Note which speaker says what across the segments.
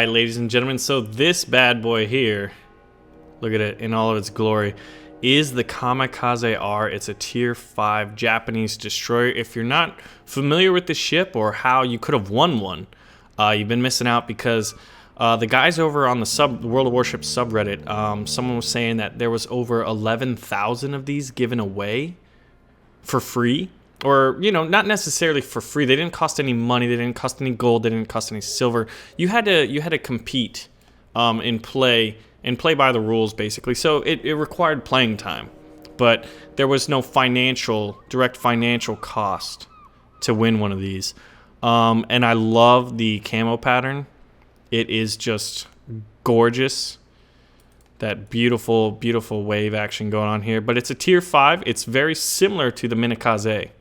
Speaker 1: Alright, ladies and gentlemen, so this bad boy here, look at it in all of its glory, is the Kamikaze R. It's a tier 5 Japanese destroyer. If you're not familiar with the ship or how you could have won one, you've been missing out, because the guys over on the World of Warships subreddit, someone was saying that there was over 11,000 of these given away for free. Or, you know, not necessarily for free. They didn't cost any money. They didn't cost any gold. They didn't cost any silver. You had to compete and play by the rules, basically. So it required playing time, but there was no direct financial cost to win one of these. And I love the camo pattern. It is just gorgeous. That beautiful, beautiful wave action going on here. But it's a tier 5. It's very similar to the Kamikaze.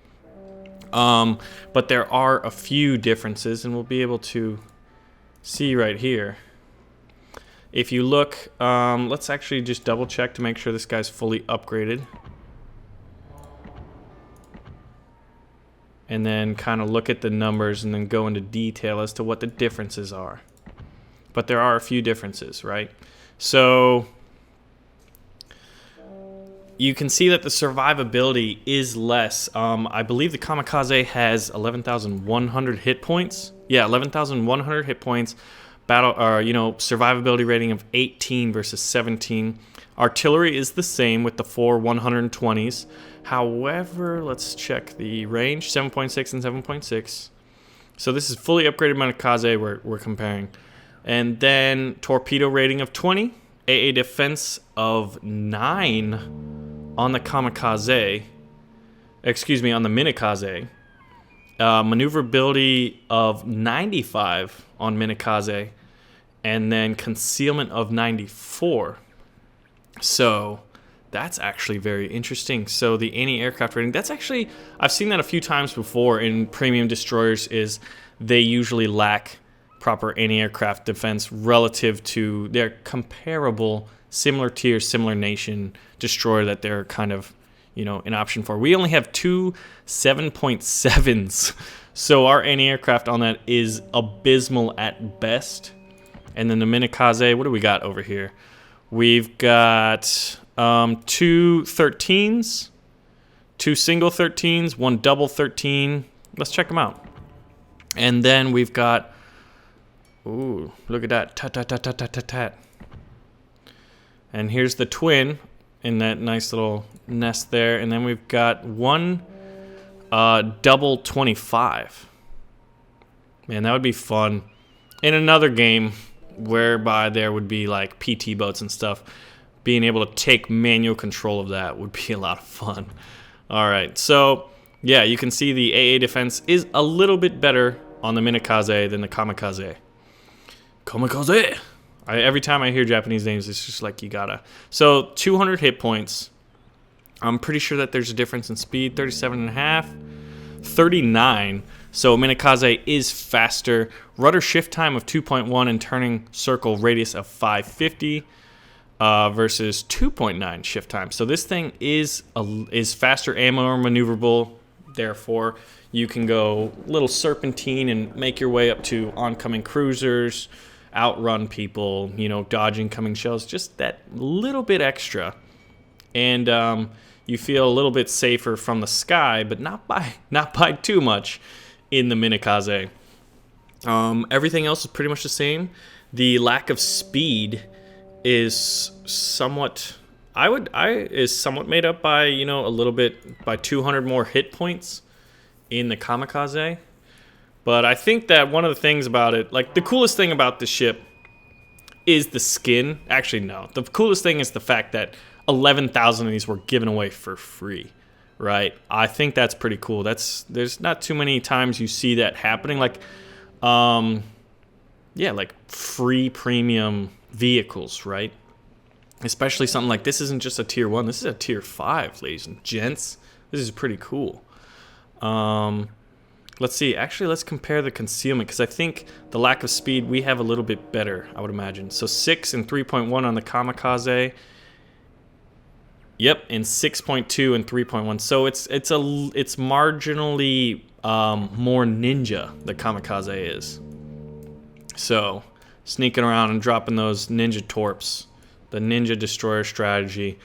Speaker 1: But there are a few differences, and we'll be able to see right here. If you look, let's actually just double check to make sure this guy's fully upgraded. And then kind of look at the numbers and then go into detail as to what the differences are. But there are a few differences, right? So you can see that the survivability is less. I believe the Kamikaze has 11,100 hit points. Yeah, 11,100 hit points. Survivability rating of 18 versus 17. Artillery is the same with the 4 120s. However, let's check the range, 7.6 and 7.6. So this is fully upgraded Kamikaze we're comparing. And then torpedo rating of 20, AA defense of 9 on the Kamikaze. Excuse me, on the Kamikaze. Maneuverability of 95 on Kamikaze. And then concealment of 94. So that's actually very interesting. So the anti-aircraft rating, that's actually, I've seen that a few times before in premium destroyers, is they usually lack proper anti-aircraft defense relative to their comparable, similar tier, similar nation destroyer that they're kind of, an option for. We only have 2 7.7s, so our anti-aircraft on that is abysmal at best. And then the Kamikaze, what do we got over here? We've got 2 13s, 2 single 13s, 1 double 13. Let's check them out. And then we've got, ooh, look at that, tat, tat, tat, tat, tat, tat, tat. And here's the twin in that nice little nest there. And then we've got 1 double 25. Man, that would be fun. In another game whereby there would be like PT boats and stuff, being able to take manual control of that would be a lot of fun. All right, so yeah, you can see the AA defense is a little bit better on the Kamikaze than the Kamikaze. Kamikaze! Every time I hear Japanese names, it's just like you gotta. So 200 hit points. I'm pretty sure that there's a difference in speed, 37.5, 39. So Kamikaze is faster. Rudder shift time of 2.1 and turning circle radius of 550 versus 2.9 shift time. So this thing is faster and more maneuverable. Therefore, you can go little serpentine and make your way up to oncoming cruisers, outrun people, dodge incoming shells, just that little bit extra. And you feel a little bit safer from the sky, but not by too much in the Kamikaze. Everything else is pretty much the same. The lack of speed is somewhat made up by, a little bit by 200 more hit points in the Kamikaze. But I think that one of the things about it, like the coolest thing about the ship is the skin. Actually, no. The coolest thing is the fact that 11,000 of these were given away for free, right? I think that's pretty cool. There's not too many times you see that happening. Like, like free premium vehicles, right? Especially something like this isn't just a tier 1. This is a tier 5, ladies and gents. This is pretty cool. Let's see. Actually, let's compare the concealment, because I think the lack of speed we have a little bit better, I would imagine. So 6 and 3.1 on the Kamikaze. Yep, and 6.2 and 3.1. So it's marginally more ninja, the Kamikaze is. So sneaking around and dropping those ninja torps. The ninja destroyer strategy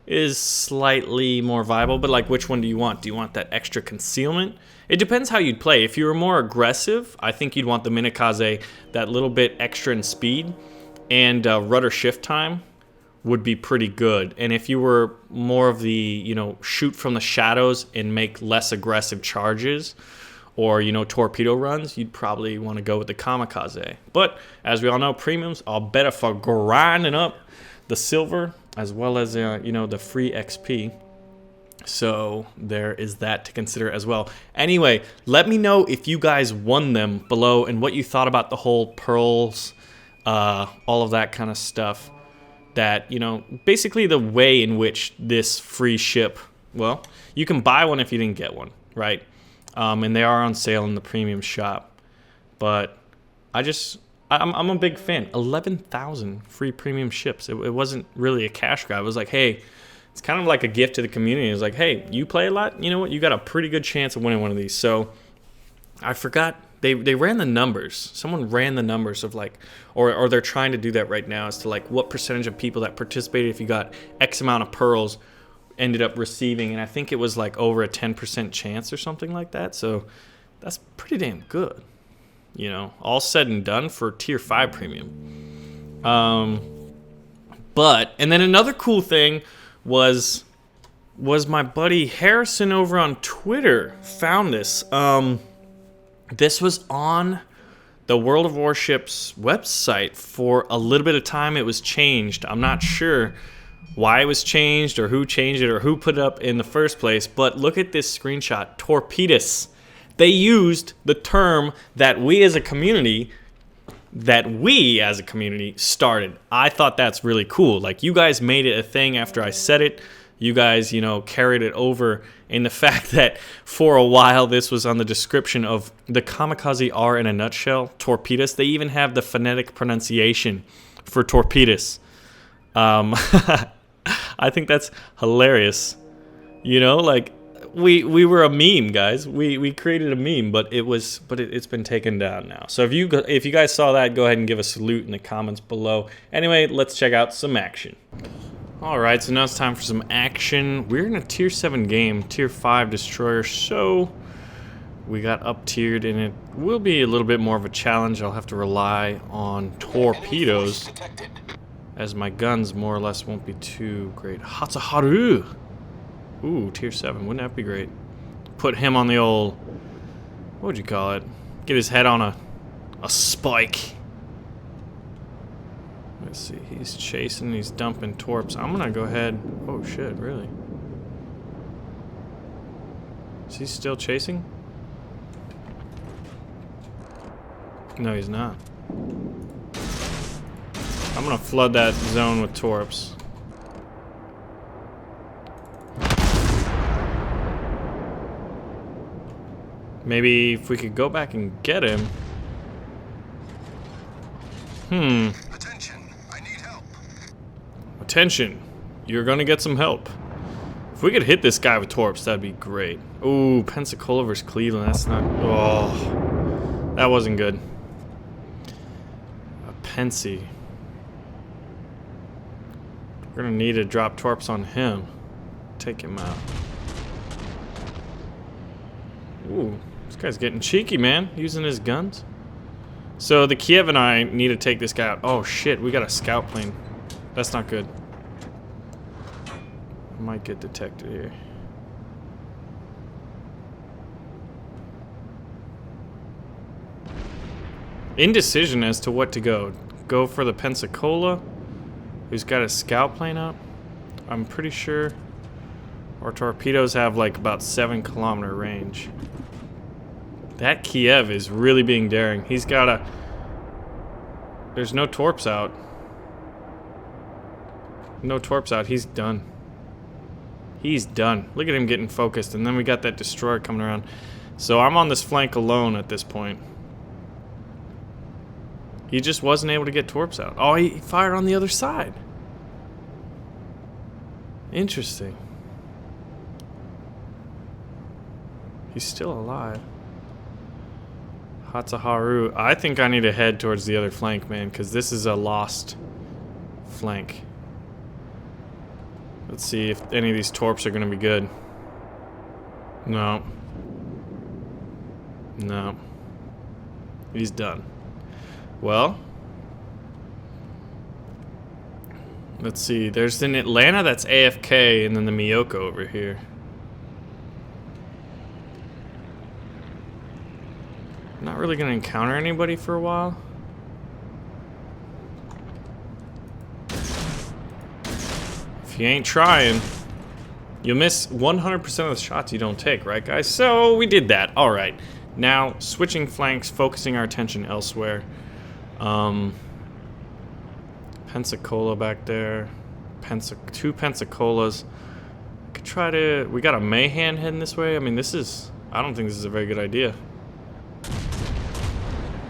Speaker 1: is slightly more viable, but like, which one do you want? Do you want that extra concealment? It depends how you'd play. If you were more aggressive, I think you'd want the Kamikaze, that little bit extra in speed, and rudder shift time would be pretty good. And if you were more of the, you know, shoot from the shadows and make less aggressive charges, or, you know, torpedo runs, you'd probably want to go with the Kamikaze. But as we all know, premiums are better for grinding up the silver, as well as you know, the free XP. So there is that to consider as well. Anyway, let me know if you guys won them below and what you thought about the whole pearls, all of that kind of stuff. That, you know, basically the way in which this free ship, well, you can buy one if you didn't get one, right? And they are on sale in the premium shop. But I'm a big fan. 11,000 free premium ships. It wasn't really a cash grab. It was like, hey, it's kind of like a gift to the community. It's like, hey, you play a lot? You know what? You got a pretty good chance of winning one of these. So I forgot. They ran the numbers. Someone ran the numbers of like, or they're trying to do that right now as to like what percentage of people that participated, if you got X amount of pearls, ended up receiving. And I think it was like over a 10% chance or something like that. So that's pretty damn good. You know, all said and done for tier 5 premium. But, and then another cool thing was my buddy Harrison over on Twitter found this. This was on the World of Warships website for a little bit of time. It was changed. I'm not sure why it was changed or who changed it or who put it up in the first place. But look at this screenshot. Torpedoes. They used the term that we as a community started. I thought that's really cool. Like, you guys made it a thing after I said it. You guys, you know, carried it over. And the fact that for a while this was on the description of the Kamikaze are in a nutshell, torpedoes. They even have the phonetic pronunciation for torpedoes. I think that's hilarious. You know, like, we were a meme, guys. We created a meme, but it's been taken down now. So if you guys saw that, go ahead and give a salute in the comments below. Anyway, let's check out some action. All right, so now it's time for some action. We're in a tier 7 game, tier 5 destroyer, so we got up tiered, and it will be a little bit more of a challenge. I'll have to rely on torpedoes, as my guns more or less won't be too great. Hatsuharu! Ooh, tier 7, wouldn't that be great? Put him on the old, what would you call it? Get his head on a spike. Let's see, he's chasing, he's dumping torps. I'm gonna go ahead, oh shit, really? Is he still chasing? No, he's not. I'm gonna flood that zone with torps. Maybe if we could go back and get him.
Speaker 2: Attention, I need help.
Speaker 1: Attention, you're gonna get some help. If we could hit this guy with torps, that'd be great. Ooh, Pensacola versus Cleveland, that's not, oh, that wasn't good. A Pensy. We're gonna need to drop torps on him. Take him out. Ooh, this guy's getting cheeky, man, using his guns. So the Kiev and I need to take this guy out. Oh shit, we got a scout plane. That's not good. I might get detected here. Indecision as to what to go. Go for the Pensacola, who's got a scout plane up. I'm pretty sure our torpedoes have like about 7-kilometer range. That Kiev is really being daring. He's got a... There's no torps out. No torps out. He's done. He's done. Look at him getting focused. And then we got that destroyer coming around. So I'm on this flank alone at this point. He just wasn't able to get torps out. Oh, he fired on the other side. Interesting. He's still alive. Hatsuharu. I think I need to head towards the other flank, man, because this is a lost flank. Let's see if any of these torps are going to be good. No. No. He's done. Well, let's see. There's an Atlanta that's AFK, and then the Miyoko over here. Not really gonna encounter anybody for a while. If you ain't trying, you'll miss 100% of the shots you don't take, right, guys? So we did that. All right. Now switching flanks, focusing our attention elsewhere. Pensacola back there. Two Pensacola's. Could try to. We got a Mahan heading this way. I mean, this is. I don't think this is a very good idea.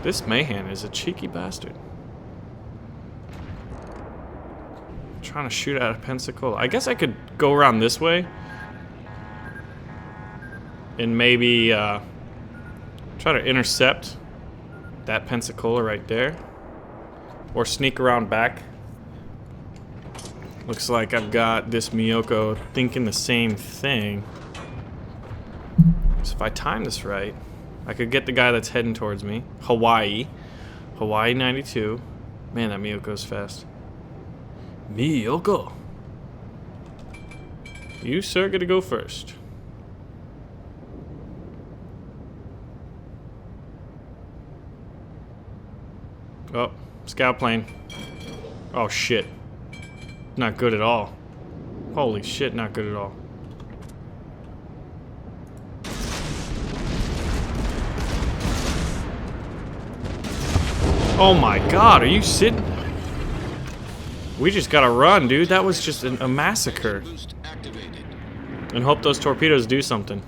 Speaker 1: This Mahan is a cheeky bastard. Trying to shoot at a Pensacola. I guess I could go around this way. And maybe try to intercept that Pensacola right there. Or sneak around back. Looks like I've got this Miyoko thinking the same thing. So if I time this right, I could get the guy that's heading towards me. Hawaii 92. Man, that Miyoko's fast. Miyoko. You, sir, get to go first. Oh, scout plane. Oh, shit. Not good at all. Holy shit, not good at all. Oh my god, are you sitting? We just gotta run, dude. That was just a massacre. And hope those torpedoes do something.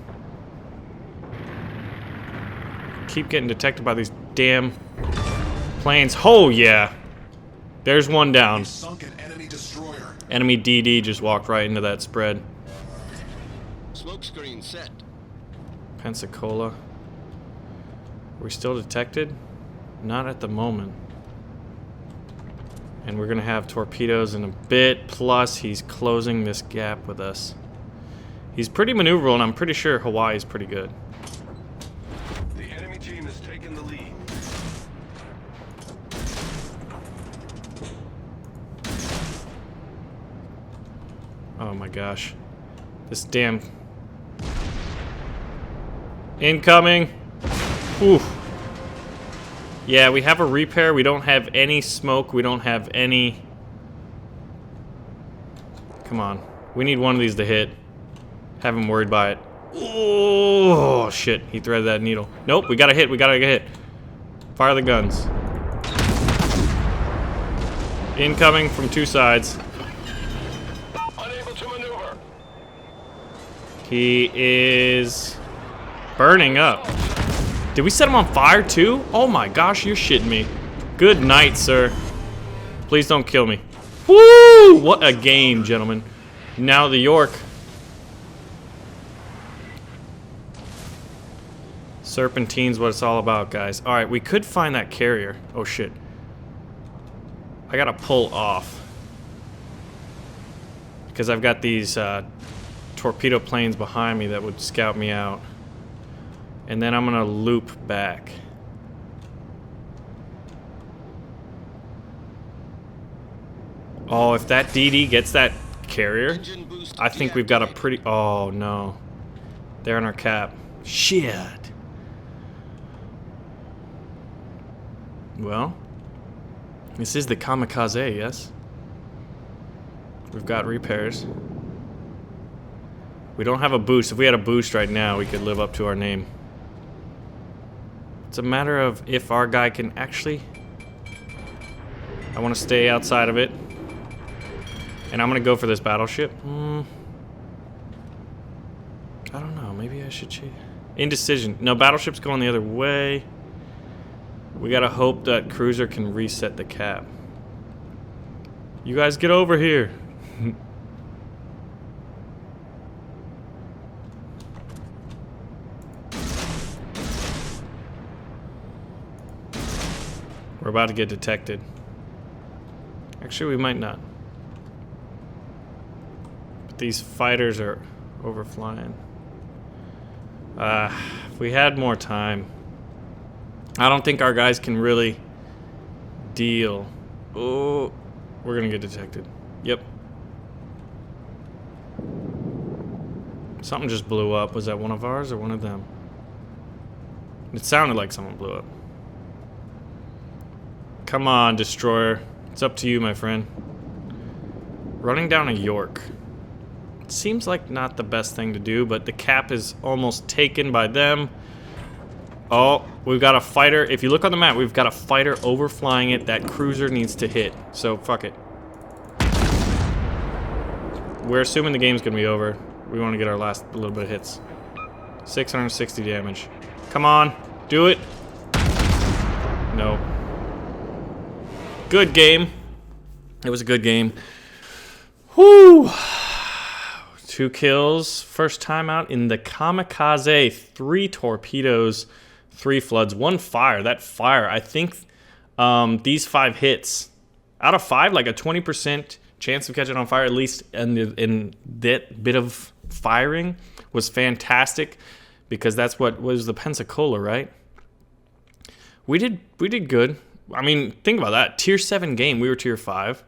Speaker 1: Keep getting detected by these damn planes. Oh yeah. There's one down. Enemy DD just walked right into that spread.
Speaker 2: Smoke screen set.
Speaker 1: Pensacola. Are we still detected? Not at the moment. And we're gonna have torpedoes in a bit, plus he's closing this gap with us. He's pretty maneuverable, and I'm pretty sure Hawaii's pretty good.
Speaker 2: The enemy team has taken the lead.
Speaker 1: Oh my gosh. This damn... Incoming! Oof. Yeah, we have a repair. We don't have any smoke. We don't have any... Come on. We need one of these to hit. Have him worried by it. Oh, shit. He threaded that needle. Nope, we gotta hit. We gotta get hit. Fire the guns. Incoming from two sides.
Speaker 2: Unable to maneuver.
Speaker 1: He is burning up. Did we set him on fire too? Oh my gosh, you're shitting me. Good night, sir. Please don't kill me. Woo! What a game, gentlemen. Now the York. Serpentine's what it's all about, guys. Alright, we could find that carrier. Oh shit. I gotta pull off. Because I've got these torpedo planes behind me that would scout me out. And then I'm gonna loop back. Oh, if that DD gets that carrier, I think we've got a pretty... Oh, no. They're in our cap. Shit. Well, this is the Kamikaze, yes? We've got repairs. We don't have a boost. If we had a boost right now, we could live up to our name. It's a matter of if our guy can actually... I want to stay outside of it. And I'm going to go for this battleship. I don't know. Maybe I should change. Indecision. No, battleship's going the other way. We got to hope that cruiser can reset the cap. You guys get over here. We're about to get detected. Actually, we might not. But these fighters are overflying. If we had more time. I don't think our guys can really deal. Oh, we're gonna get detected. Yep. Something just blew up. Was that one of ours or one of them? It sounded like someone blew up. Come on, destroyer. It's up to you, my friend. Running down a York. It seems like not the best thing to do, but the cap is almost taken by them. Oh, we've got a fighter. If you look on the map, we've got a fighter overflying it. That cruiser needs to hit. So, fuck it. We're assuming the game's going to be over. We want to get our last little bit of hits. 660 damage. Come on. Do it. No. Good game. It was a good game. Whoo! 2 kills. First time out in the Kamikaze. 3 torpedoes. 3 floods. 1 fire. That fire, I think these 5 hits. Out of 5, like a 20% chance of catching on fire, at least in that bit of firing, was fantastic. Because that's what was the Pensacola, right? We did good. I mean, think about that. Tier 7 game. We were Tier 5.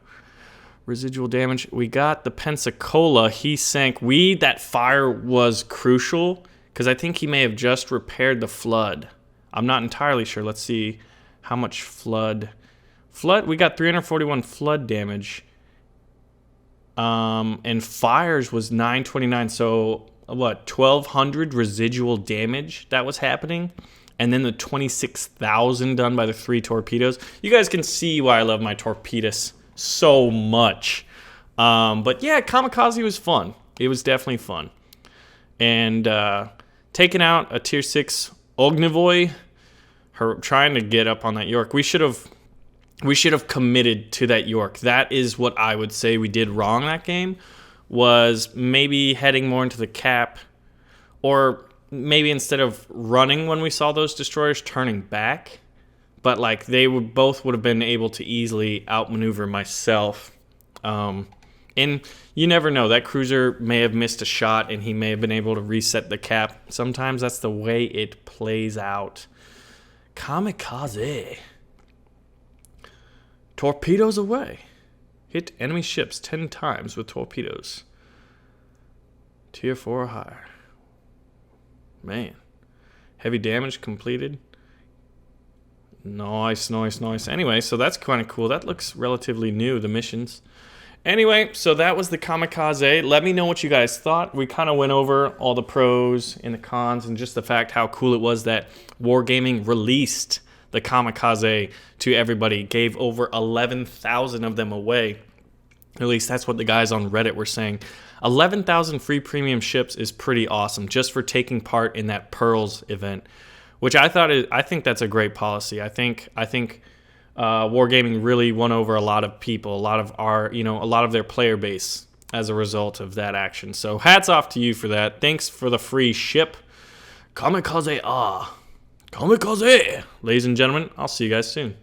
Speaker 1: Residual damage. We got the Pensacola. He sank. That fire was crucial because I think he may have just repaired the flood. I'm not entirely sure. Let's see how much flood. We got 341 flood damage. And fires was 929. So, what, 1,200 residual damage that was happening? And then the 26,000 done by the 3 torpedoes. You guys can see why I love my torpedoes so much. But yeah, Kamikaze was fun. It was definitely fun. And taking out a Tier 6 Ognivoy, her trying to get up on that York. We should have committed to that York. That is what I would say we did wrong that game, was maybe heading more into the cap, or maybe instead of running when we saw those destroyers, turning back. But like both would have been able to easily outmaneuver myself. And you never know. That cruiser may have missed a shot and he may have been able to reset the cap. Sometimes that's the way it plays out. Kamikaze. Torpedoes away. Hit enemy ships 10 times with torpedoes. Tier 4 or higher. Man. Heavy damage completed. Nice. Anyway, so that's kind of cool. That looks relatively new, the missions. Anyway, so that was the Kamikaze. Let me know what you guys thought. We kind of went over all the pros and the cons and just the fact how cool it was that Wargaming released the Kamikaze to everybody. Gave over 11,000 of them away. At least that's what the guys on Reddit were saying. 11,000 free premium ships is pretty awesome just for taking part in that Pearls event, which I think that's a great policy. I think Wargaming really won over a lot of people, a lot of their player base as a result of that action. So hats off to you for that. Thanks for the free ship. Kamikaze. Kamikaze. Ladies and gentlemen, I'll see you guys soon.